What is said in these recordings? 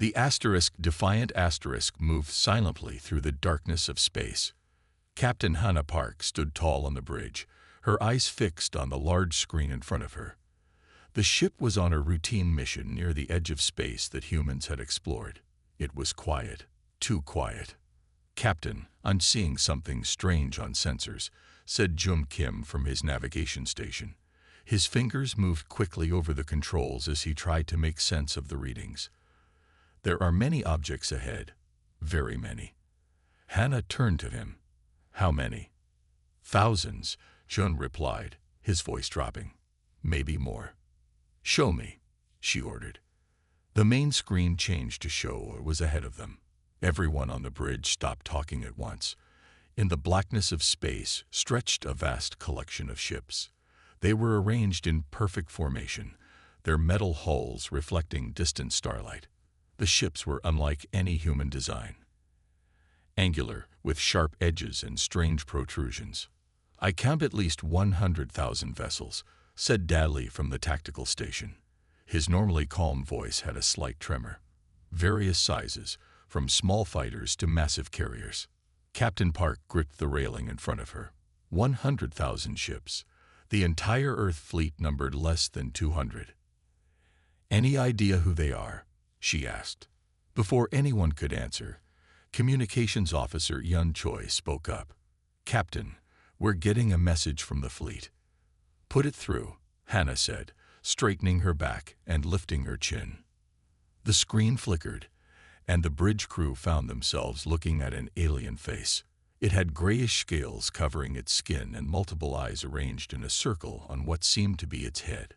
The asterisk defiant asterisk moved silently through the darkness of space. Captain Hannah Park stood tall on the bridge, her eyes fixed on the large screen in front of her. The ship was on a routine mission near the edge of space that humans had explored. It was quiet, too quiet. "Captain, I'm seeing something strange on sensors," said Jun Kim from his navigation station. His fingers moved quickly over the controls as he tried to make sense of the readings. "There are many objects ahead. Very many." Hannah turned to him. "How many?" "Thousands," Jun replied, his voice dropping. "Maybe more." "Show me," she ordered. The main screen changed to show what was ahead of them. Everyone on the bridge stopped talking at once. In the blackness of space stretched a vast collection of ships. They were arranged in perfect formation, their metal hulls reflecting distant starlight. The ships were unlike any human design. Angular, with sharp edges and strange protrusions. "I count at least 100,000 vessels," said Dadley from the tactical station. His normally calm voice had a slight tremor. "Various sizes, from small fighters to massive carriers." Captain Park gripped the railing in front of her. 100,000 ships. The entire Earth fleet numbered less than 200. "Any idea who they are?" she asked. Before anyone could answer, Communications Officer Yun Choi spoke up. "Captain, we're getting a message from the fleet." "Put it through," Hannah said, straightening her back and lifting her chin. The screen flickered, and the bridge crew found themselves looking at an alien face. It had grayish scales covering its skin and multiple eyes arranged in a circle on what seemed to be its head.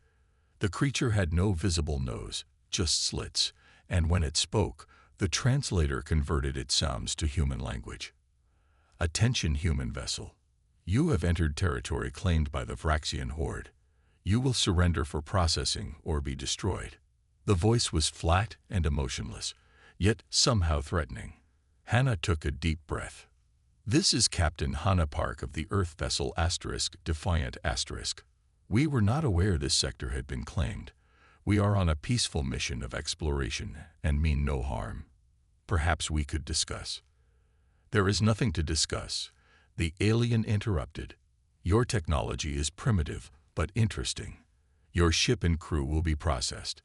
The creature had no visible nose, just slits, and when it spoke, the translator converted its sounds to human language. "Attention, human vessel. You have entered territory claimed by the Vraxian horde. You will surrender for processing or be destroyed." The voice was flat and emotionless, yet somehow threatening. Hannah took a deep breath. "This is Captain Hannah Park of the Earth vessel Defiant *. We were not aware this sector had been claimed. We are on a peaceful mission of exploration and mean no harm. Perhaps we could discuss." "There is nothing to discuss," the alien interrupted. "Your technology is primitive but interesting. Your ship and crew will be processed.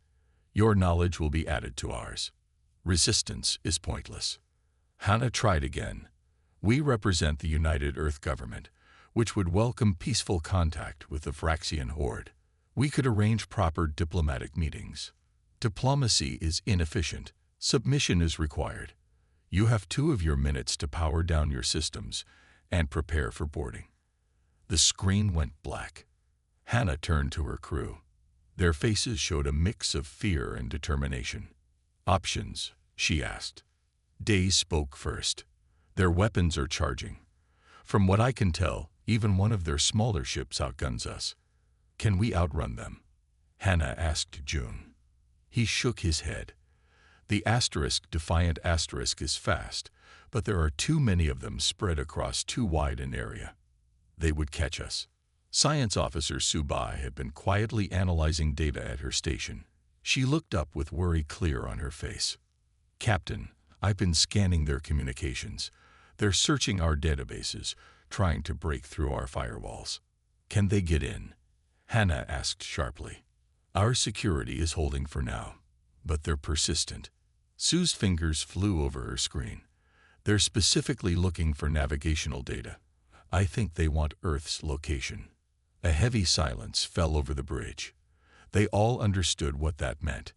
Your knowledge will be added to ours. Resistance is pointless." Hannah tried again. "We represent the United Earth government, which would welcome peaceful contact with the Vraxian horde. We could arrange proper diplomatic meetings. Diplomacy is inefficient. Submission is required. You have 2 of your minutes to power down your systems and prepare for boarding." The screen went black. Hannah turned to her crew. Their faces showed a mix of fear and determination. "Options?" she asked. Day spoke first. "Their weapons are charging. From what I can tell, even one of their smaller ships outguns us. Can we outrun them?" Hannah asked June. He shook his head. "The defiant asterisk is fast, but there are too many of them spread across too wide an area. They would catch us." Science Officer Subai had been quietly analyzing data at her station. She looked up with worry clear on her face. "Captain, I've been scanning their communications. They're searching our databases, trying to break through our firewalls." "Can they get in?" Hannah asked sharply. "Our security is holding for now, but they're persistent." Sue's fingers flew over her screen. "They're specifically looking for navigational data. I think they want Earth's location." A heavy silence fell over the bridge. They all understood what that meant.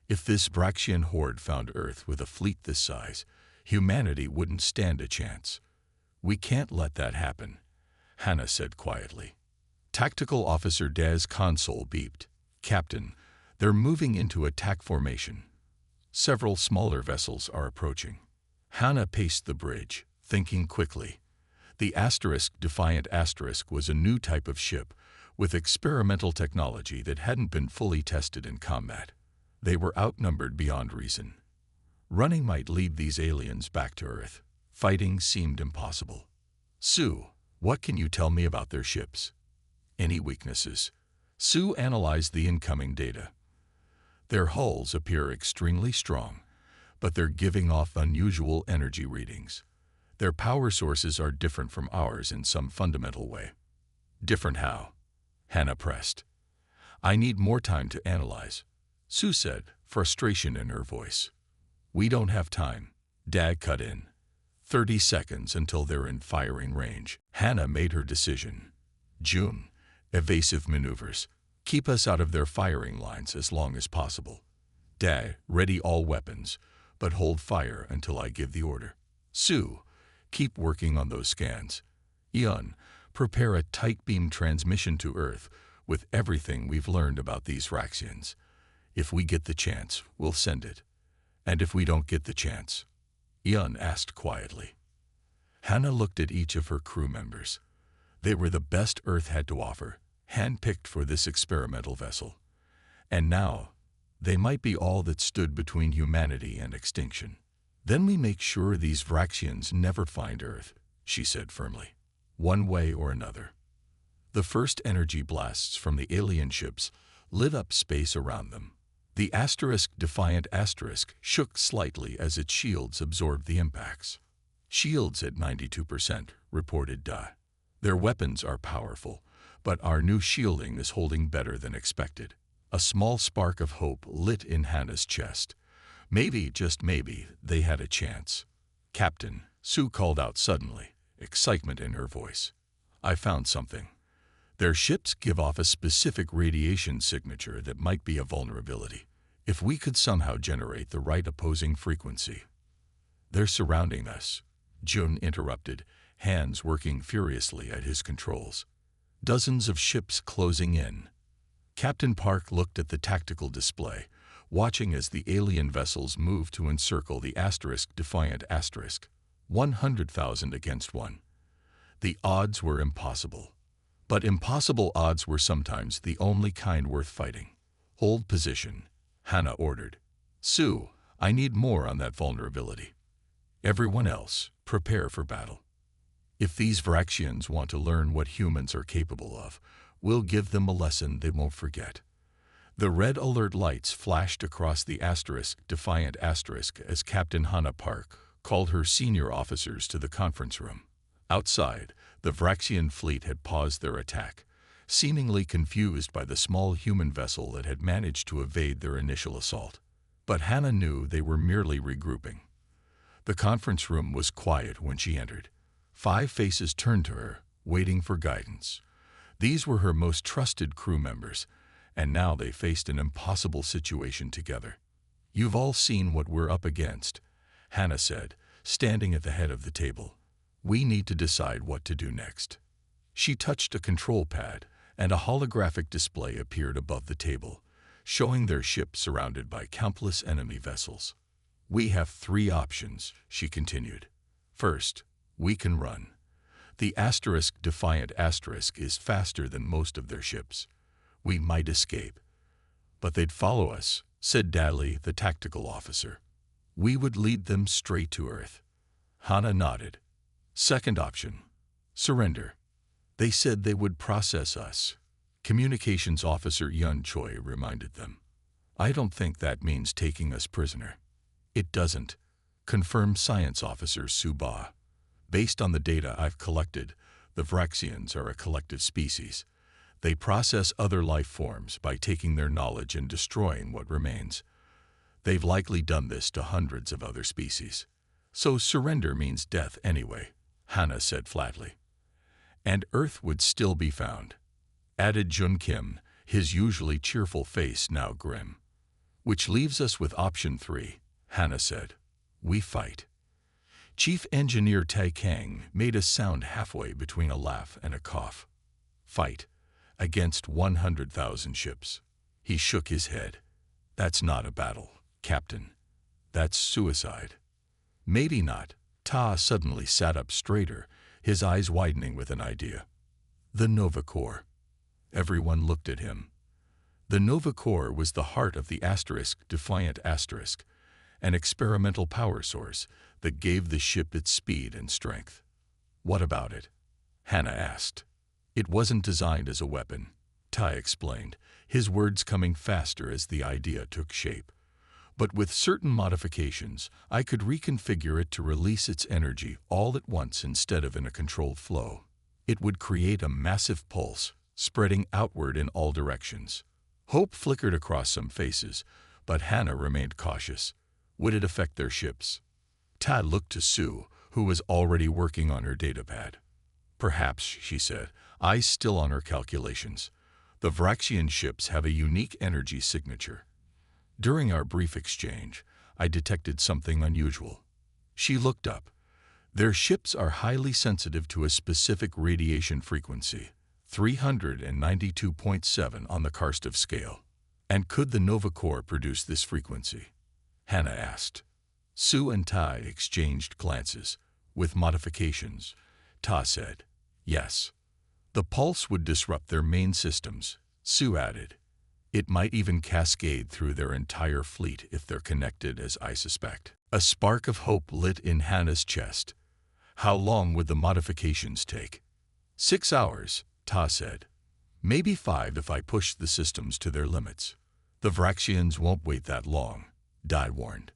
If this Vraxian horde found Earth with a fleet this size, humanity wouldn't stand a chance. "We can't let that happen," Hannah said quietly. Tactical Officer Daz's console beeped. "Captain, they're moving into attack formation. Several smaller vessels are approaching." Hannah paced the bridge, thinking quickly. The Defiant asterisk was a new type of ship with experimental technology that hadn't been fully tested in combat. They were outnumbered beyond reason. Running might lead these aliens back to Earth. Fighting seemed impossible. "Sue, what can you tell me about their ships?" "Any weaknesses?" Sue analyzed the incoming data. "Their hulls appear extremely strong. but they're giving off unusual energy readings. Their power sources are different from ours in some fundamental way. Different how? Hannah pressed. I need more time to analyze, Sue said, frustration in her voice. We don't have time, Dad cut in. 30 seconds until they're in firing range. Hannah made her decision. June, evasive maneuvers. Keep us out of their firing lines as long as possible. Dad, ready all weapons, but hold fire until I give the order. Sue, keep working on those scans. Ian, prepare a tight beam transmission to Earth with everything we've learned about these Vraxians. If we get the chance, we'll send it. And if we don't get the chance? Ian asked quietly. Hannah looked at each of her crew members. They were the best Earth had to offer, handpicked for this experimental vessel. And now, they might be all that stood between humanity and extinction. Then we make sure these Vraxians never find Earth, she said firmly. One way or another. The first energy blasts from the alien ships lit up space around them. The Defiant Asterisk shook slightly as its shields absorbed the impacts. Shields at 92%, reported Da. Their weapons are powerful, but our new shielding is holding better than expected. A small spark of hope lit in Hannah's chest. Maybe, just maybe, they had a chance. Captain, Sue called out suddenly, excitement in her voice. I found something. Their ships give off a specific radiation signature that might be a vulnerability. If we could somehow generate the right opposing frequency. They're surrounding us, Jun interrupted, hands working furiously at his controls. Dozens of ships closing in. Captain Park looked at the tactical display, watching as the alien vessels moved to encircle the Defiant Asterisk. 100,000 against 1. The odds were impossible. But impossible odds were sometimes the only kind worth fighting. Hold position, Hannah ordered. Sue, I need more on that vulnerability. Everyone else, prepare for battle. If these Vraxians want to learn what humans are capable of, we'll give them a lesson they won't forget. The red alert lights flashed across the Defiant Asterisk as Captain Hannah Park called her senior officers to the conference room. Outside, the Vraxian fleet had paused their attack, seemingly confused by the small human vessel that had managed to evade their initial assault. But Hannah knew they were merely regrouping. The conference room was quiet when she entered. 5 faces turned to her, waiting for guidance. These were her most trusted crew members, and now they faced an impossible situation together. You've all seen what we're up against, Hannah said, standing at the head of the table. We need to decide what to do next. She touched a control pad, and a holographic display appeared above the table, showing their ship surrounded by countless enemy vessels. We have 3 options, she continued. First, we can run. The Defiant Asterisk is faster than most of their ships. We might escape. But they'd follow us, said Daly, the tactical officer. We would lead them straight to Earth. Hannah nodded. Second option, surrender. They said they would process us. Communications officer Yun Choi reminded them. I don't think that means taking us prisoner. It doesn't, confirmed science officer Su Ba. Based on the data I've collected, the Vraxians are a collective species. They process other life forms by taking their knowledge and destroying what remains. They've likely done this to hundreds of other species. So surrender means death anyway, Hannah said flatly. And Earth would still be found, added Jun Kim, his usually cheerful face now grim. Which leaves us with option 3, Hannah said. We fight. Chief Engineer Tai Kang made a sound halfway between a laugh and a cough. Fight. Against 100,000 ships. He shook his head. That's not a battle, Captain. That's suicide. Maybe not. Ta suddenly sat up straighter, his eyes widening with an idea. The Nova Core. Everyone looked at him. The Nova Core was the heart of the Defiant Asterisk, an experimental power source that gave the ship its speed and strength. What about it? Hannah asked. It wasn't designed as a weapon, Tai explained, his words coming faster as the idea took shape. But with certain modifications, I could reconfigure it to release its energy all at once instead of in a controlled flow. It would create a massive pulse, spreading outward in all directions. Hope flickered across some faces, but Hannah remained cautious. Would it affect their ships? Tad looked to Sue, who was already working on her datapad. Perhaps, she said, eyes still on her calculations. The Vraxian ships have a unique energy signature. During our brief exchange, I detected something unusual. She looked up. Their ships are highly sensitive to a specific radiation frequency, 392.7 on the Karstov scale. And could the Nova Core produce this frequency? Hannah asked. Sue and Tai exchanged glances. With modifications, Ta said, yes. The pulse would disrupt their main systems, Sue added. It might even cascade through their entire fleet if they're connected, as I suspect. A spark of hope lit in Hannah's chest. How long would the modifications take? 6 hours, Ta said. Maybe 5 if I push the systems to their limits. The Vraxians won't wait that long, Dai warned.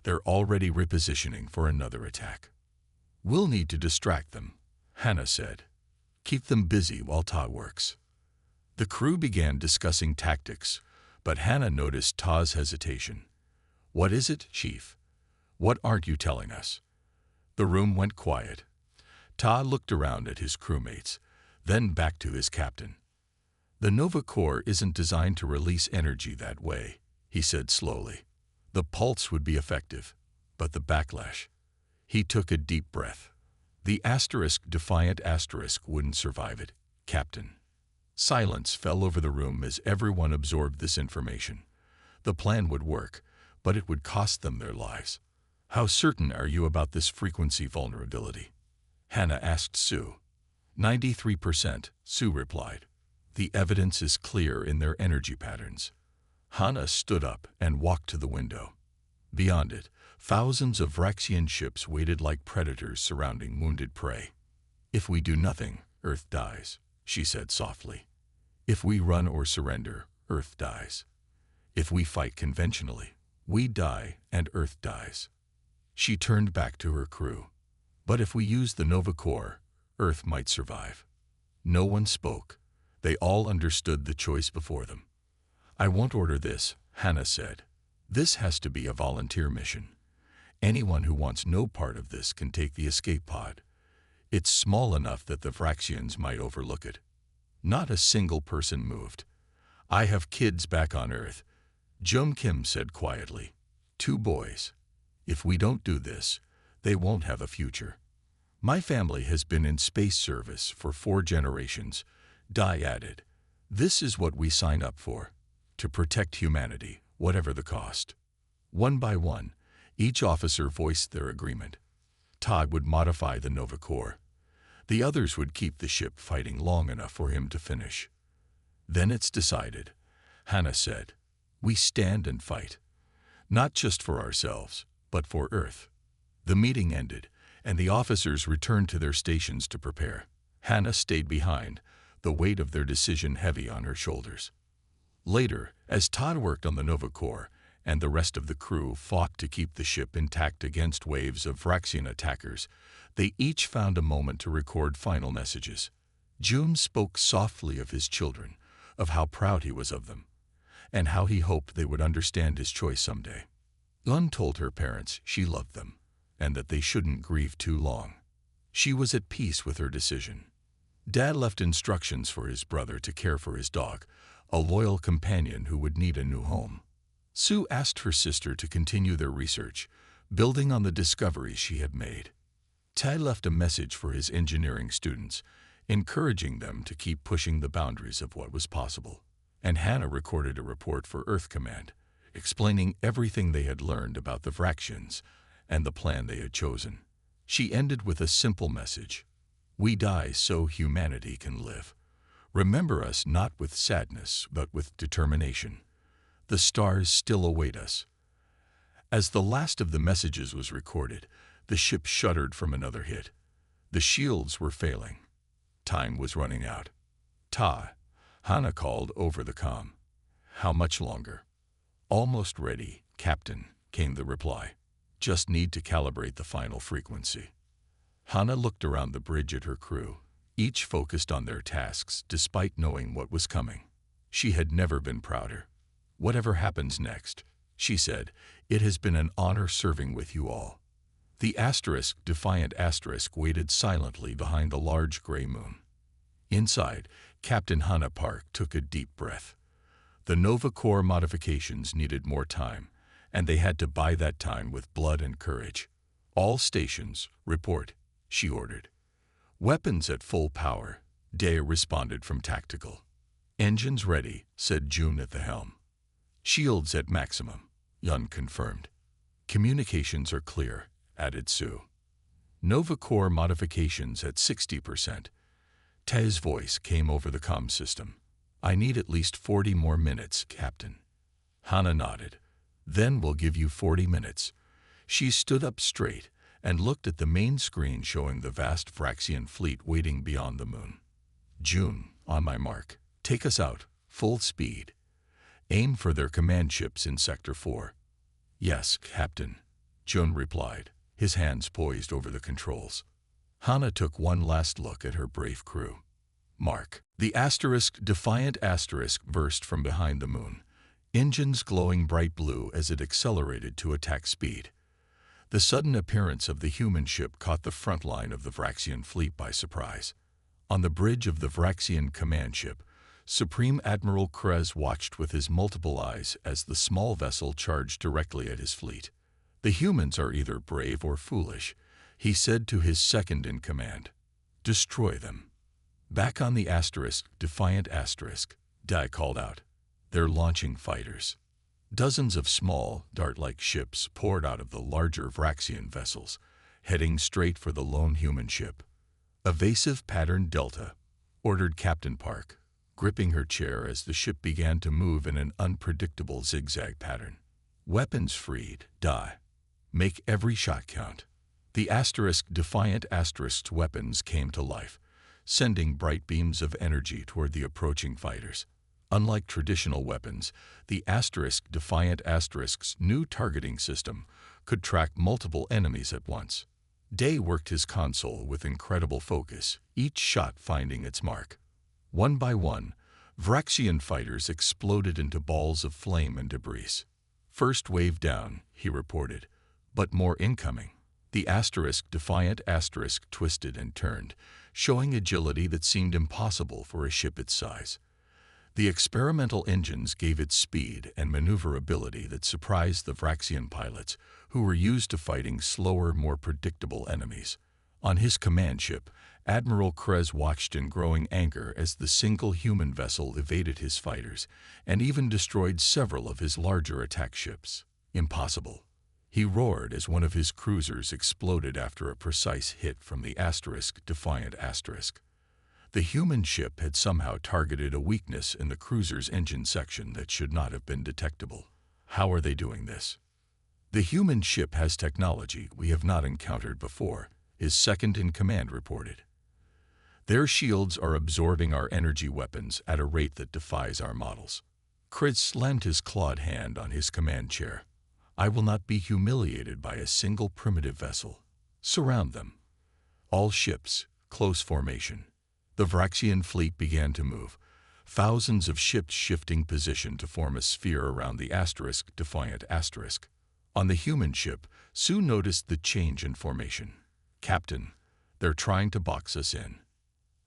They're already repositioning for another attack. We'll need to distract them, Hannah said. Keep them busy while Ta works. The crew began discussing tactics, but Hannah noticed Ta's hesitation. What is it, Chief? What aren't you telling us? The room went quiet. Ta looked around at his crewmates, then back to his captain. The Nova Core isn't designed to release energy that way, he said slowly. The pulse would be effective, but the backlash. He took a deep breath. The defiant asterisk wouldn't survive it, Captain. Silence fell over the room as everyone absorbed this information. The plan would work, but it would cost them their lives. How certain are you about this frequency vulnerability? Hannah asked Sue. 93%, Sue replied. The evidence is clear in their energy patterns. Hannah stood up and walked to the window. Beyond it, thousands of Vraxian ships waited like predators surrounding wounded prey. If we do nothing, Earth dies, she said softly. If we run or surrender, Earth dies. If we fight conventionally, we die and Earth dies. She turned back to her crew. But if we use the Nova Core, Earth might survive. No one spoke. They all understood the choice before them. I won't order this, Hannah said. This has to be a volunteer mission. Anyone who wants no part of this can take the escape pod. It's small enough that the Vraxians might overlook it. Not a single person moved. I have kids back on Earth, Jum Kim said quietly. 2 boys. If we don't do this, they won't have a future. My family has been in space service for 4 generations, Dai added. This is what we sign up for, to protect humanity, whatever the cost. One by one, each officer voiced their agreement. Todd would modify the Nova Core. The others would keep the ship fighting long enough for him to finish. Then it's decided, Hannah said. We stand and fight. Not just for ourselves, but for Earth. The meeting ended, and the officers returned to their stations to prepare. Hannah stayed behind, the weight of their decision heavy on her shoulders. Later, as Todd worked on the Nova Core, and the rest of the crew fought to keep the ship intact against waves of Vraxian attackers, they each found a moment to record final messages. June spoke softly of his children, of how proud he was of them, and how he hoped they would understand his choice someday. Lun told her parents she loved them, and that they shouldn't grieve too long. She was at peace with her decision. Dad left instructions for his brother to care for his dog, a loyal companion who would need a new home. Sue asked her sister to continue their research, building on the discoveries she had made. Tad left a message for his engineering students, encouraging them to keep pushing the boundaries of what was possible. And Hannah recorded a report for Earth Command, explaining everything they had learned about the Vraxians and the plan they had chosen. She ended with a simple message. We die so humanity can live. Remember us not with sadness, but with determination. The stars still await us. As the last of the messages was recorded, the ship shuddered from another hit. The shields were failing. Time was running out. Hannah called over the comm. How much longer? Almost ready, "Captain," came the reply. "Just need to calibrate the final frequency." Hana looked around the bridge at her crew, each focused on their tasks despite knowing what was coming. She had never been prouder. "Whatever happens next," she said, "it has been an honor serving with you all." The defiant asterisk waited silently behind the large gray moon. Inside, Captain Hana Park took a deep breath. The Nova Corps modifications needed more time, and they had to buy that time with blood and courage. "All stations, report," she ordered. "Weapons at full power," Day responded from tactical. "Engines ready," said June at the helm. "Shields at maximum," Yun confirmed. "Communications are clear," added Sue. "Nova Corps modifications at 60%. Tez's voice came over the comm system. "I need at least 40 more minutes, Captain." Hana nodded. "Then we'll give you 40 minutes. She stood up straight and looked at the main screen showing the vast Vraxian fleet waiting beyond the moon. "June, on my mark. Take us out, full speed. Aim for their command ships in Sector 4. "Yes, Captain," June replied, his hands poised over the controls. Hana took one last look at her brave crew. "Mark." The defiant asterisk burst from behind the moon, engines glowing bright blue as it accelerated to attack speed. The sudden appearance of the human ship caught the front line of the Vraxian fleet by surprise. On the bridge of the Vraxian command ship, Supreme Admiral Krez watched with his multiple eyes as the small vessel charged directly at his fleet. "The humans are either brave or foolish," he said to his second-in-command. "Destroy them." Back on the defiant asterisk, Dai called out. "They're launching fighters." Dozens of small, dart-like ships poured out of the larger Vraxian vessels, heading straight for the lone human ship. "Evasive pattern Delta," ordered Captain Park, gripping her chair as the ship began to move in an unpredictable zigzag pattern. "Weapons freed, Dai. Make every shot count." The defiant asterisk's weapons came to life, sending bright beams of energy toward the approaching fighters. Unlike traditional weapons, the defiant asterisk's new targeting system could track multiple enemies at once. Day worked his console with incredible focus, each shot finding its mark. One by one, Vraxian fighters exploded into balls of flame and debris. "First wave down," he reported, "but more incoming." The defiant asterisk twisted and turned, showing agility that seemed impossible for a ship its size. The experimental engines gave it speed and maneuverability that surprised the Vraxian pilots, who were used to fighting slower, more predictable enemies. On his command ship, Admiral Krez watched in growing anger as the single human vessel evaded his fighters and even destroyed several of his larger attack ships. "Impossible," he roared as one of his cruisers exploded after a precise hit from the defiant asterisk. The human ship had somehow targeted a weakness in the cruiser's engine section that should not have been detectable. "How are they doing this?" "The human ship has technology we have not encountered before," his second-in-command reported. "Their shields are absorbing our energy weapons at a rate that defies our models." Krez slammed his clawed hand on his command chair. "I will not be humiliated by a single primitive vessel. Surround them. All ships, close formation." The Vraxian fleet began to move, thousands of ships shifting position to form a sphere around the defiant asterisk. On the human ship, Sue noticed the change in formation. "Captain, they're trying to box us in."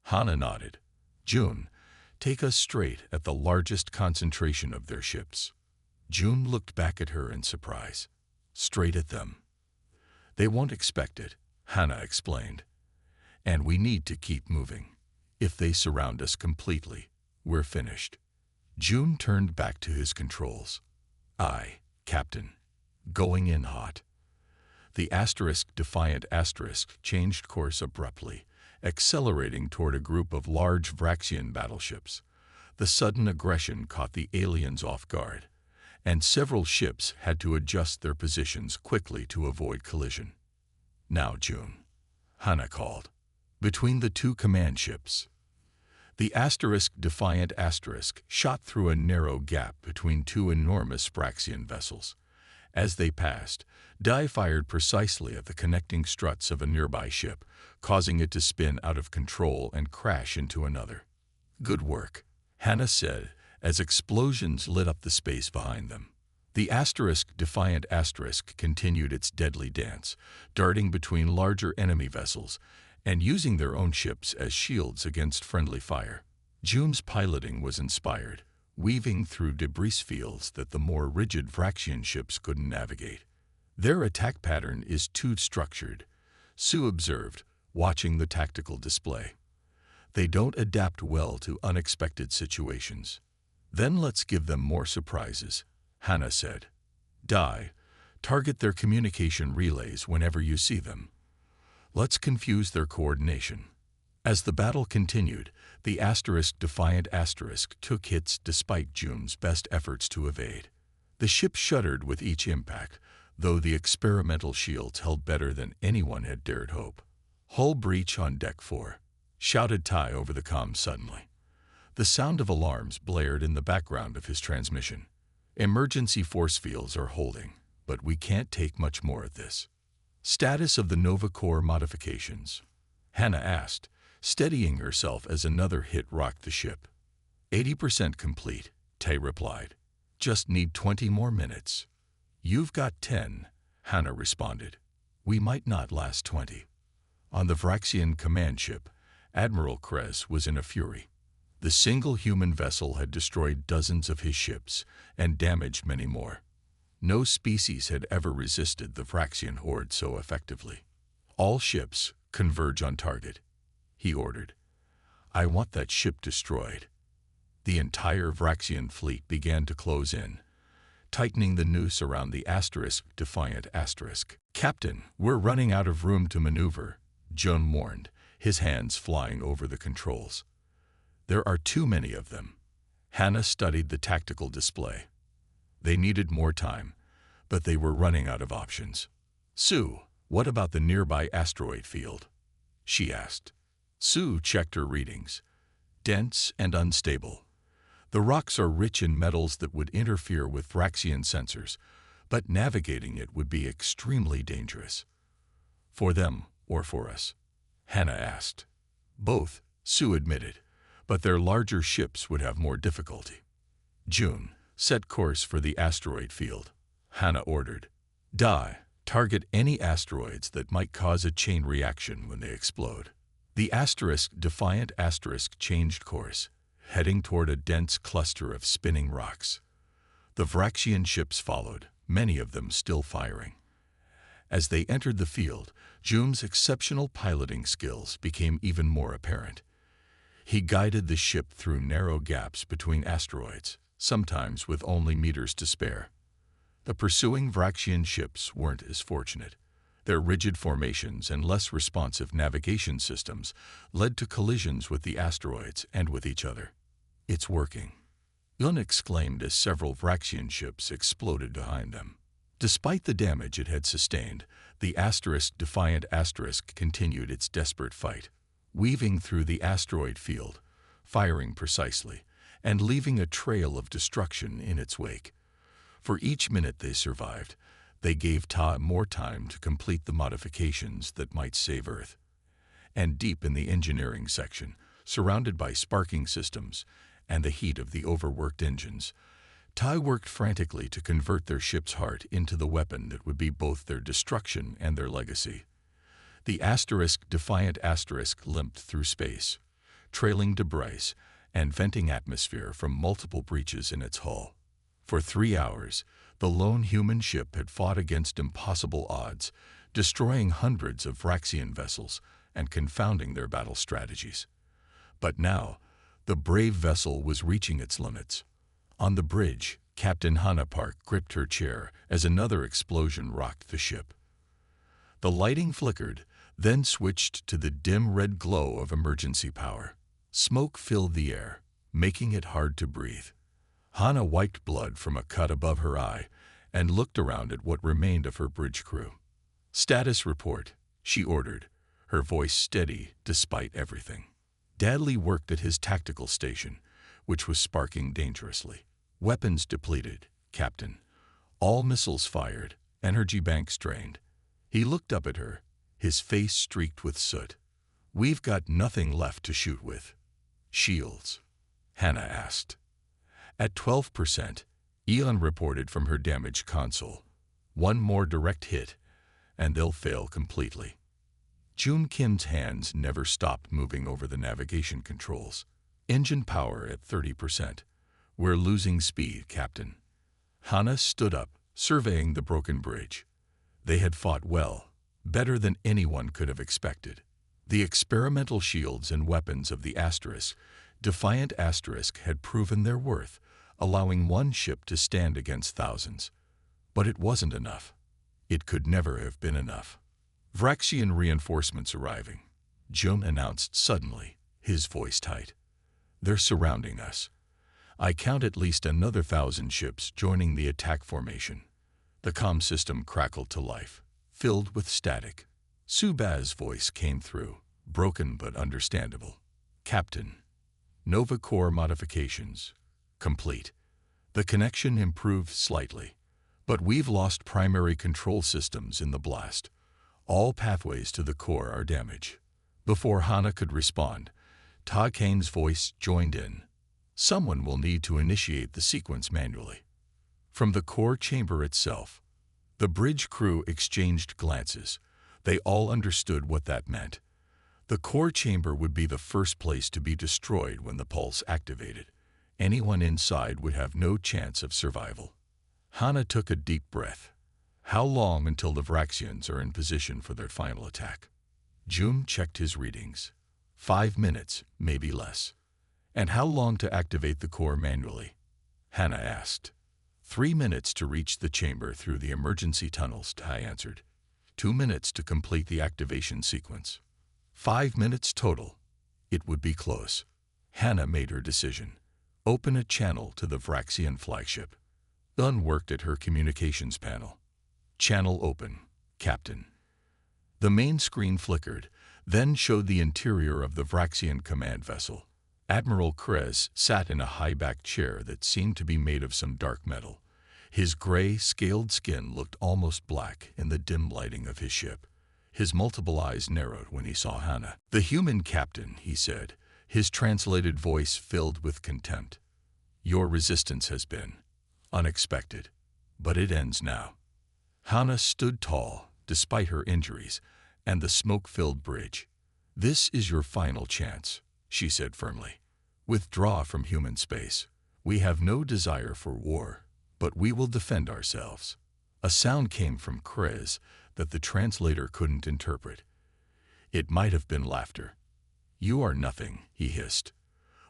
Hana nodded. "June, take us straight at the largest concentration of their ships." June looked back at her in surprise. "Straight at them." "They won't expect it," Hana explained. "And we need to keep moving. If they surround us completely, we're finished." June turned back to his controls. "Aye, Captain. Going in hot." The defiant asterisk changed course abruptly, accelerating toward a group of large Vraxian battleships. The sudden aggression caught the aliens off guard, and several ships had to adjust their positions quickly to avoid collision. "Now, June," Hana called. Between the two command ships, the defiant asterisk shot through a narrow gap between two enormous Vraxian vessels. As they passed, Dai fired precisely at the connecting struts of a nearby ship, causing it to spin out of control and crash into another. "Good work," Hannah said, as explosions lit up the space behind them. The Defiant Asterisk continued its deadly dance, darting between larger enemy vessels and using their own ships as shields against friendly fire. June's piloting was inspired, weaving through debris fields that the more rigid Vraxian ships couldn't navigate. "Their attack pattern is too structured," Sue observed, watching the tactical display. "They don't adapt well to unexpected situations." "Then let's give them more surprises," Hannah said. "Dai, target their communication relays whenever you see them. Let's confuse their coordination." As the battle continued, the Defiant Asterisk took hits despite June's best efforts to evade. The ship shuddered with each impact, though the experimental shields held better than anyone had dared hope. "Hull breach on Deck 4, shouted Ty over the comms suddenly. The sound of alarms blared in the background of his transmission. "Emergency force fields are holding, but we can't take much more of this." "Status of the Nova Core modifications?" Hannah asked, steadying herself as another hit rocked the ship. 80% complete, Tay replied. "Just need 20 more minutes." "You've got 10, Hannah responded. "We might not last 20. On the Vraxian command ship, Admiral Krez was in a fury. The single human vessel had destroyed dozens of his ships and damaged many more. No species had ever resisted the Vraxian horde so effectively. "All ships, converge on target," he ordered. "I want that ship destroyed." The entire Vraxian fleet began to close in, tightening the noose around the Defiant Asterisk. "Captain, we're running out of room to maneuver," Joan warned, his hands flying over the controls. "There are too many of them." Hannah studied the tactical display. They needed more time, but they were running out of options. "Sue, what about the nearby asteroid field?" she asked. Sue checked her readings. "Dense and unstable. The rocks are rich in metals that would interfere with Vraxian sensors, but navigating it would be extremely dangerous." "For them or for us?" Hannah asked. "Both," Sue admitted, "but their larger ships would have more difficulty." "June, set course for the asteroid field," Hannah ordered. "Dai, target any asteroids that might cause a chain reaction when they explode." The Defiant Asterisk changed course, heading toward a dense cluster of spinning rocks. The Vraxian ships followed, many of them still firing. As they entered the field, June's exceptional piloting skills became even more apparent. He guided the ship through narrow gaps between asteroids, sometimes with only meters to spare. The pursuing Vraxian ships weren't as fortunate. Their rigid formations and less responsive navigation systems led to collisions with the asteroids and with each other. "It's working," Yun exclaimed as several Vraxian ships exploded behind them. Despite the damage it had sustained, the Defiant Asterisk continued its desperate fight, weaving through the asteroid field, firing precisely, and leaving a trail of destruction in its wake. For each minute they survived, they gave Ta more time to complete the modifications that might save Earth. And deep in the engineering section, surrounded by sparking systems and the heat of the overworked engines, Tai worked frantically to convert their ship's heart into the weapon that would be both their destruction and their legacy. The Defiant Asterisk limped through space, trailing debris and venting atmosphere from multiple breaches in its hull. For 3 hours, the lone human ship had fought against impossible odds, destroying hundreds of Vraxian vessels and confounding their battle strategies. But now, the brave vessel was reaching its limits. On the bridge, Captain Hannah Park gripped her chair as another explosion rocked the ship. The lighting flickered, then switched to the dim red glow of emergency power. Smoke filled the air, making it hard to breathe. Hannah wiped blood from a cut above her eye and looked around at what remained of her bridge crew. "Status report," she ordered, her voice steady despite everything. Dadley worked at his tactical station, which was sparking dangerously. "Weapons depleted, Captain. All missiles fired, energy banks drained. He looked up at her, his face streaked with soot. "We've got nothing left to shoot with." "Shields?" Hannah asked. At 12%, Eon reported from her damaged console. "One more direct hit, and they'll fail completely." June Kim's hands never stopped moving over the navigation controls. "Engine power at 30%. We're losing speed, Captain." Hannah stood up, surveying the broken bridge. They had fought well, better than anyone could have expected. The experimental shields and weapons of the Asterisk, Defiant Asterisk, had proven their worth, allowing one ship to stand against thousands. But it wasn't enough. It could never have been enough. "Vraxian reinforcements arriving," Jun announced suddenly, his voice tight. "They're surrounding us. I count at least another 1,000 ships joining the attack formation." The comm system crackled to life, filled with static. Subaz's voice came through, broken but understandable. "Captain, Nova Core modifications complete." The connection improved slightly, but we've lost primary control systems in the blast. All pathways to the core are damaged. Before Hannah could respond, Ta Kane's voice joined in. "Someone will need to initiate the sequence manually." From the core chamber itself, the bridge crew exchanged glances. They all understood what that meant. The core chamber would be the first place to be destroyed when the pulse activated. Anyone inside would have no chance of survival. Hannah took a deep breath. How long until the Vraxians are in position for their final attack? Jun checked his readings. 5 minutes, maybe less. "And how long to activate the core manually?" Hannah asked. 3 minutes to reach the chamber through the emergency tunnels, Tai answered. 2 minutes to complete the activation sequence. 5 minutes total. It would be close. Hannah made her decision. Open a channel to the Vraxian flagship. Dunn worked at her communications panel. "Channel open, Captain." The main screen flickered, then showed the interior of the Vraxian command vessel. Admiral Krez sat in a high-backed chair that seemed to be made of some dark metal. His gray, scaled skin looked almost black in the dim lighting of his ship. His multiple eyes narrowed when he saw Hannah. "The human captain," he said, his translated voice filled with contempt. "Your resistance has been unexpected, but it ends now." Hannah stood tall, despite her injuries, and the smoke-filled bridge. "This is your final chance," she said firmly. "Withdraw from human space. We have no desire for war, but we will defend ourselves." A sound came from Krez that the translator couldn't interpret. It might have been laughter. "You are nothing," he hissed.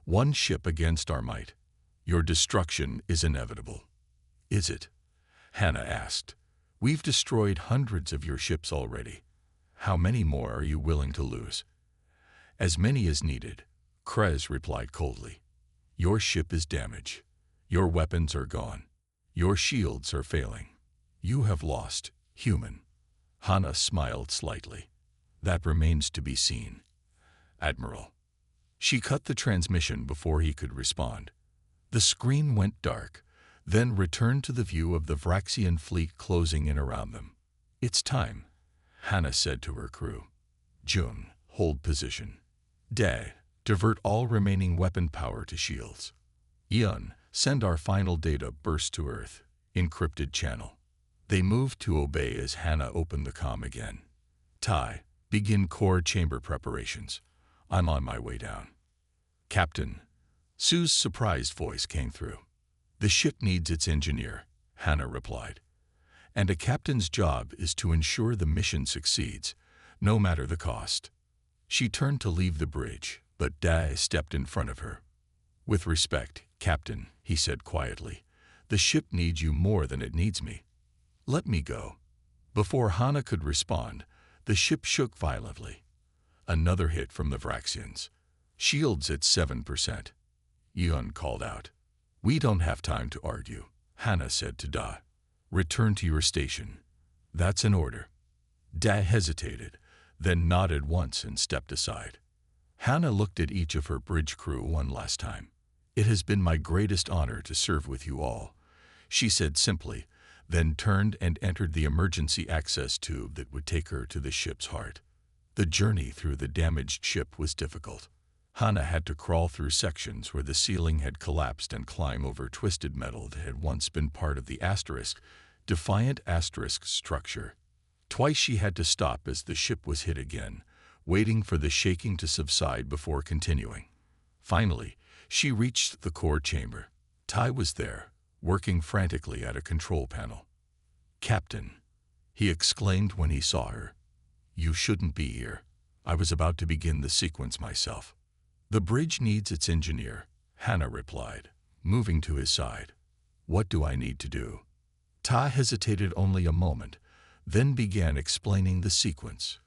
"One ship against our might. Your destruction is inevitable." "Is it?" Hannah asked. "We've destroyed hundreds of your ships already. How many more are you willing to lose?" "As many as needed," Krez replied coldly. "Your ship is damaged. Your weapons are gone. Your shields are failing. You have lost, human." Hannah smiled slightly. "That remains to be seen, Admiral." She cut the transmission before he could respond. The screen went dark, then returned to the view of the Vraxian fleet closing in around them. "It's time," Hannah said to her crew. "Jun, hold position. Da, divert all remaining weapon power to shields. Eon, send our final data burst to Earth, encrypted channel." They moved to obey as Hannah opened the comm again. "Tai, begin core chamber preparations. I'm on my way down." "Captain," Sue's surprised voice came through. "The ship needs its engineer," Hannah replied. "And a captain's job is to ensure the mission succeeds, no matter the cost." She turned to leave the bridge, but Da stepped in front of her. "With respect, Captain," he said quietly, "the ship needs you more than it needs me. Let me go." Before Hannah could respond, the ship shook violently. Another hit from the Vraxians. "Shields at 7%. Eon called out. "We don't have time to argue," Hannah said to Da. "Return to your station. That's an order." Da hesitated, then nodded once and stepped aside. Hannah looked at each of her bridge crew one last time. "It has been my greatest honor to serve with you all," she said simply, then turned and entered the emergency access tube that would take her to the ship's heart. The journey through the damaged ship was difficult. Hannah had to crawl through sections where the ceiling had collapsed and climb over twisted metal that had once been part of the Defiant structure. Twice she had to stop as the ship was hit again, waiting for the shaking to subside before continuing. Finally, she reached the core chamber. Ty was there, working frantically at a control panel. "Captain," he exclaimed when he saw her. "You shouldn't be here. I was about to begin the sequence myself." "The bridge needs its engineer," Hannah replied, moving to his side. "What do I need to do?" Ty hesitated only a moment, then began explaining the sequence.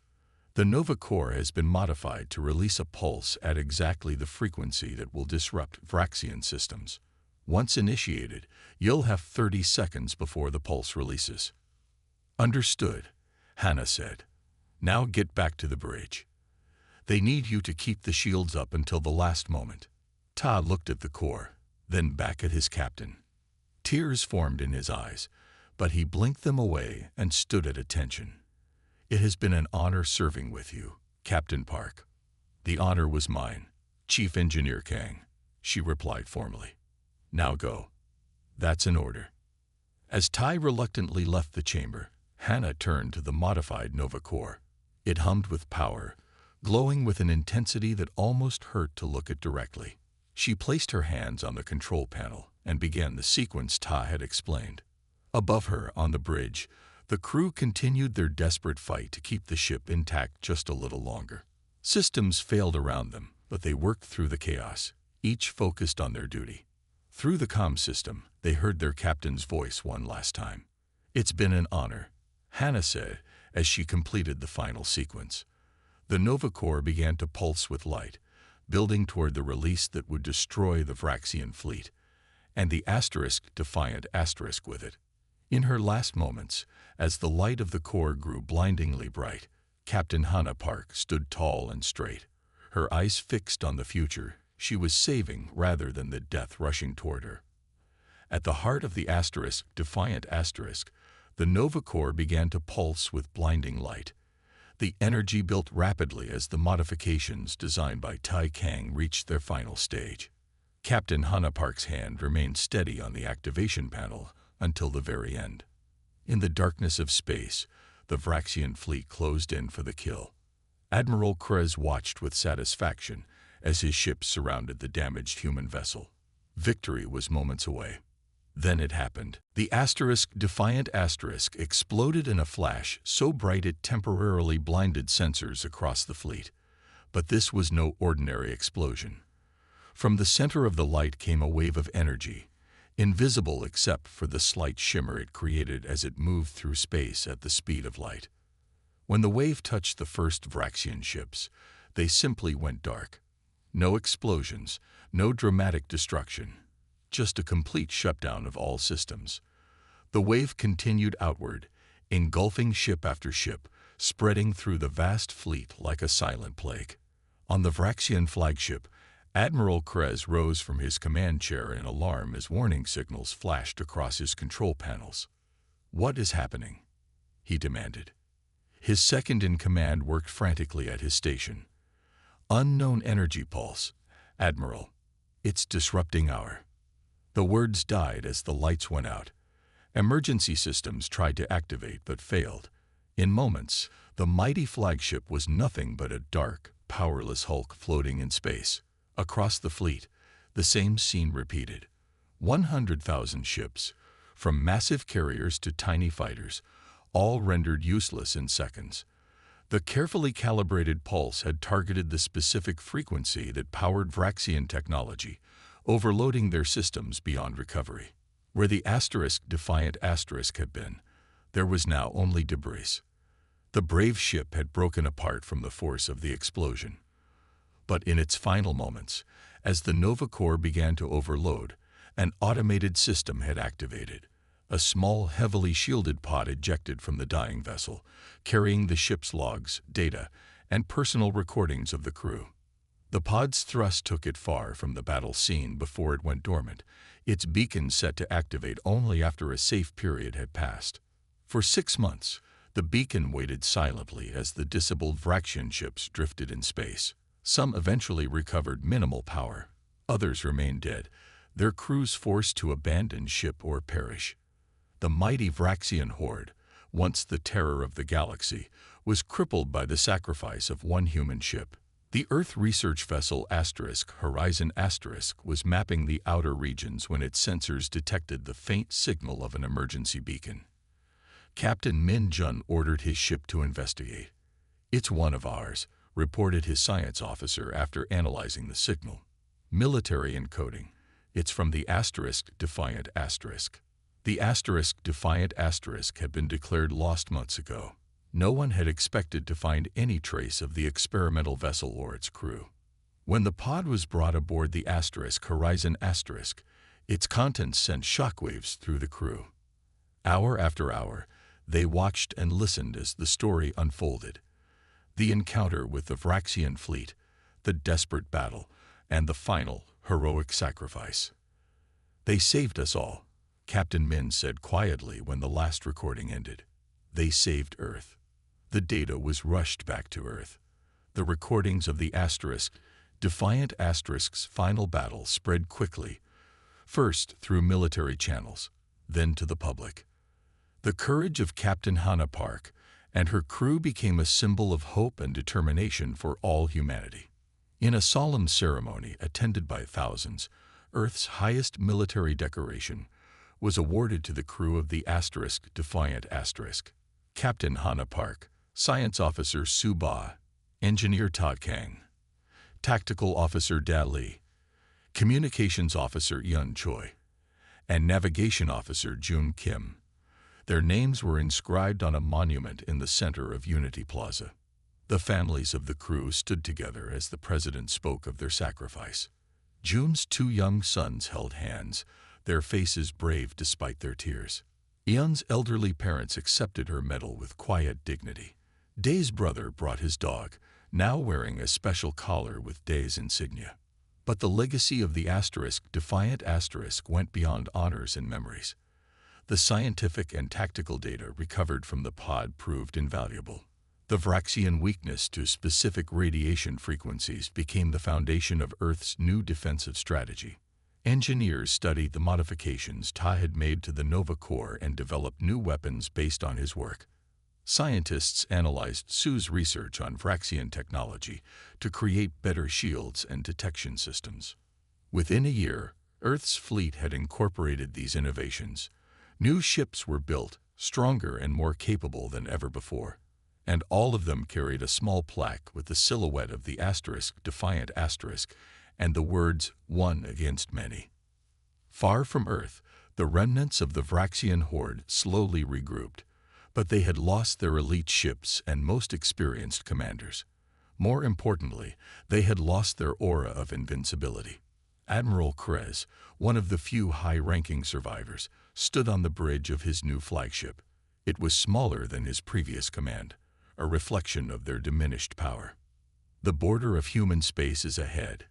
"The Nova Core has been modified to release a pulse at exactly the frequency that will disrupt Vraxian systems. Once initiated, you'll have 30 seconds before the pulse releases." "Understood," Hannah said. "Now get back to the bridge. They need you to keep the shields up until the last moment." Ta looked at the core, then back at his captain. Tears formed in his eyes, but he blinked them away and stood at attention. "It has been an honor serving with you, Captain Park." "The honor was mine, Chief Engineer Kang," she replied formally. "Now go." "That's an order." As Ty reluctantly left the chamber, Hannah turned to the modified Nova Core. It hummed with power, glowing with an intensity that almost hurt to look at directly. She placed her hands on the control panel and began the sequence Ty had explained. Above her, on the bridge, the crew continued their desperate fight to keep the ship intact just a little longer. Systems failed around them, but they worked through the chaos, each focused on their duty. Through the comm system, they heard their captain's voice one last time. "It's been an honor," Hannah said as she completed the final sequence. The Nova Core began to pulse with light, building toward the release that would destroy the Vraxian fleet, and the Defiant with it. In her last moments, as the light of the core grew blindingly bright, Captain Hannah Park stood tall and straight, her eyes fixed on the future she was saving rather than the death rushing toward her. At the heart of the Defiant, the Nova Core began to pulse with blinding light. The energy built rapidly as the modifications designed by Tai Kang reached their final stage. Captain Hannah Park's hand remained steady on the activation panel until the very end. In the darkness of space, the Vraxian fleet closed in for the kill. Admiral Krez watched with satisfaction as his ships surrounded the damaged human vessel. Victory was moments away. Then it happened. The Defiant exploded in a flash so bright it temporarily blinded sensors across the fleet. But this was no ordinary explosion. From the center of the light came a wave of energy, invisible except for the slight shimmer it created as it moved through space at the speed of light. When the wave touched the first Vraxian ships, they simply went dark. No explosions, no dramatic destruction, just a complete shutdown of all systems. The wave continued outward, engulfing ship after ship, spreading through the vast fleet like a silent plague. On the Vraxian flagship, Admiral Krez rose from his command chair in alarm as warning signals flashed across his control panels. "What is happening?" he demanded. His second-in-command worked frantically at his station. "Unknown energy pulse, Admiral. It's disrupting our..." The words died as the lights went out. Emergency systems tried to activate but failed. In moments, the mighty flagship was nothing but a dark, powerless hulk floating in space. Across the fleet, the same scene repeated. 100,000 ships, from massive carriers to tiny fighters, all rendered useless in seconds. The carefully calibrated pulse had targeted the specific frequency that powered Vraxian technology, overloading their systems beyond recovery. Where the Defiant had been, there was now only debris. The brave ship had broken apart from the force of the explosion. But in its final moments, as the Nova Core began to overload, an automated system had activated. A small, heavily shielded pod ejected from the dying vessel, carrying the ship's logs, data, and personal recordings of the crew. The pod's thrust took it far from the battle scene before it went dormant, its beacon set to activate only after a safe period had passed. For 6 months, the beacon waited silently as the disabled Vraxian ships drifted in space. Some eventually recovered minimal power. Others remained dead, their crews forced to abandon ship or perish. The mighty Vraxian horde, once the terror of the galaxy, was crippled by the sacrifice of one human ship. The Earth research vessel Horizon was mapping the outer regions when its sensors detected the faint signal of an emergency beacon. Captain Min Jun ordered his ship to investigate. "It's one of ours," reported his science officer after analyzing the signal. Military encoding. "It's from the Defiant Asterisk." The Defiant Asterisk had been declared lost months ago. No one had expected to find any trace of the experimental vessel or its crew. When the pod was brought aboard the Horizon its contents sent shockwaves through the crew. Hour after hour, they watched and listened as the story unfolded. The encounter with the Vraxian fleet, the desperate battle, and the final, heroic sacrifice. "They saved us all," Captain Min said quietly when the last recording ended. "They saved Earth." The data was rushed back to Earth. The recordings of the Defiant Asterisk's final battle spread quickly, first through military channels, then to the public. The courage of Captain Hannah Park and her crew became a symbol of hope and determination for all humanity. In a solemn ceremony attended by thousands, Earth's highest military decoration was awarded to the crew of the Defiant Asterisk. Captain Hannah Park, Science Officer Su Ba, Engineer Ta Kang, Tactical Officer Da Li, Communications Officer Yun Choi, and Navigation Officer Jun Kim. Their names were inscribed on a monument in the center of Unity Plaza. The families of the crew stood together as the president spoke of their sacrifice. Jun's 2 young sons held hands, their faces brave despite their tears. Yun's elderly parents accepted her medal with quiet dignity. Dae's brother brought his dog, now wearing a special collar with Dae's insignia. But the legacy of the Defiant Asterisk went beyond honors and memories. The scientific and tactical data recovered from the pod proved invaluable. The Vraxian weakness to specific radiation frequencies became the foundation of Earth's new defensive strategy. Engineers studied the modifications Ta had made to the Nova Core and developed new weapons based on his work. Scientists analyzed Su's research on Vraxian technology to create better shields and detection systems. Within a year, Earth's fleet had incorporated these innovations. New ships were built, stronger and more capable than ever before, and all of them carried a small plaque with the silhouette of the Defiant Asterisk and the words, "One against many." Far from Earth, the remnants of the Vraxian horde slowly regrouped, but they had lost their elite ships and most experienced commanders. More importantly, they had lost their aura of invincibility. Admiral Krez, one of the few high-ranking survivors, stood on the bridge of his new flagship. It was smaller than his previous command, a reflection of their diminished power. "The border of human space is ahead,"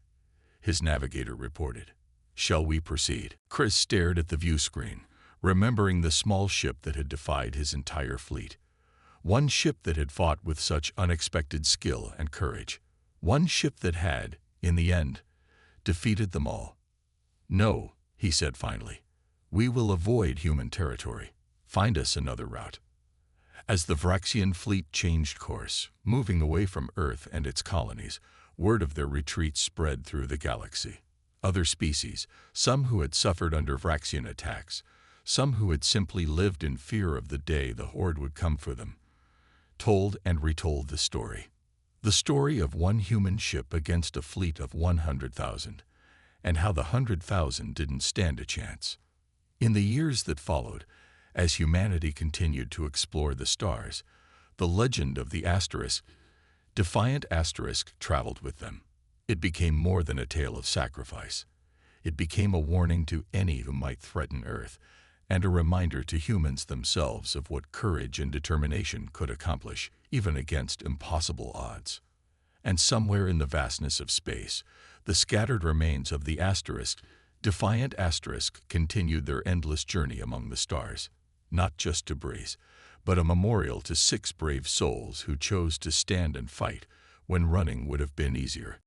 his navigator reported. "Shall we proceed?" Chris stared at the view screen, remembering the small ship that had defied his entire fleet. One ship that had fought with such unexpected skill and courage. One ship that had, in the end, defeated them all. "No," he said finally. "We will avoid human territory. Find us another route." As the Vraxian fleet changed course, moving away from Earth and its colonies, word of their retreat spread through the galaxy. Other species, some who had suffered under Vraxian attacks, some who had simply lived in fear of the day the horde would come for them, told and retold the story. The story of one human ship against a fleet of 100,000, and how the 100,000 didn't stand a chance. In the years that followed, as humanity continued to explore the stars, the legend of the Defiant Asterisk traveled with them. It became more than a tale of sacrifice. It became a warning to any who might threaten Earth, and a reminder to humans themselves of what courage and determination could accomplish, even against impossible odds. And somewhere in the vastness of space, the scattered remains of the defiant asterisk continued their endless journey among the stars. Not just debris, but a memorial to 6 brave souls who chose to stand and fight when running would have been easier.